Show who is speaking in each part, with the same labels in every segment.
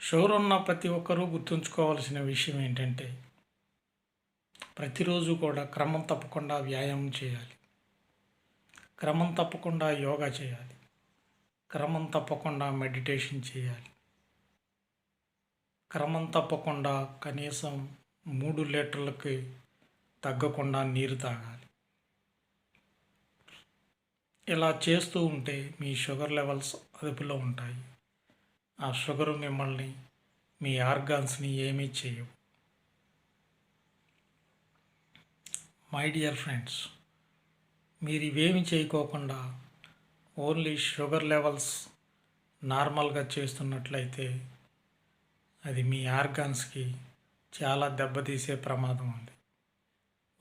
Speaker 1: Sugar ఉన్న ప్రతి ఒక్కరూ గుర్తుంచుకోవాల్సిన విషయం ఏంటంటే, ప్రతిరోజు కూడా క్రమం తప్పకుండా వ్యాయామం చేయాలి. క్రమం తప్పకుండా యోగా చేయాలి. క్రమం తప్పకుండా మెడిటేషన్ చేయాలి. క్రమం తప్పకుండా కనీసం 3 లీటర్లకి తగ్గకుండా నీరు తాగాలి. ఇలా చేస్తూ ఉంటే మీ షుగర్ లెవెల్స్ అదుపులో ఉంటాయి. ఆ షుగర్ మిమ్మల్ని, మీ ఆర్గాన్స్ని ఏమీ చేయవు. మై డియర్ ఫ్రెండ్స్, మీరు ఇవేమి చేయకోకుండా ఓన్లీ షుగర్ లెవెల్స్ నార్మల్గా చేస్తున్నట్లయితే అది మీ ఆర్గాన్స్కి చాలా దెబ్బతీసే ప్రమాదం ఉంది.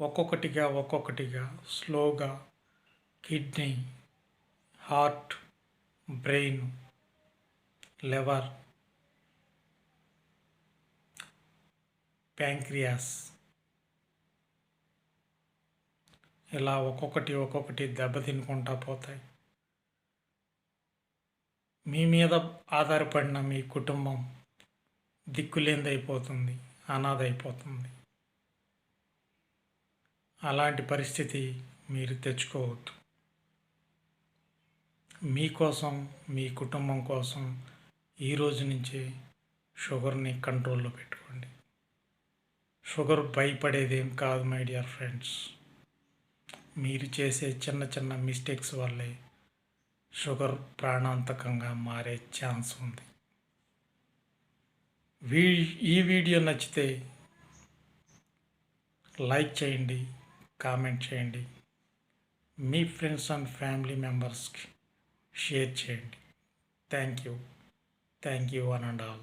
Speaker 1: ఒక్కొక్కటిగా స్లోగా kidney, heart, brain, liver, pancreas ఇలా ఒక్కొక్కటి దెబ్బతినుకుంటా పోతాయి. మీ మీద ఆధారపడిన మీ కుటుంబం దిక్కులేనిదైపోతుంది, అనాథైపోతుంది. అలాంటి పరిస్థితి మీరు తెచ్చుకోవద్దు. మీకోసం, మీ కుటుంబం కోసం ఈరోజు నుంచే షుగర్ని కంట్రోల్లో పెట్టుకోండి. షుగర్ భయపడేదేం కాదు మై డియర్ ఫ్రెండ్స్. మీరు చేసే చిన్న మిస్టేక్స్ వల్లే షుగర్ ప్రాణాంతకంగా మారే ఛాన్స్ ఉంది. ఈ వీడియో నచ్చితే లైక్ చేయండి, కామెంట్ చేయండి, మీ ఫ్రెండ్స్ అండ్ ఫ్యామిలీ మెంబర్స్కి షేర్ చేయండి. Thank you one and all.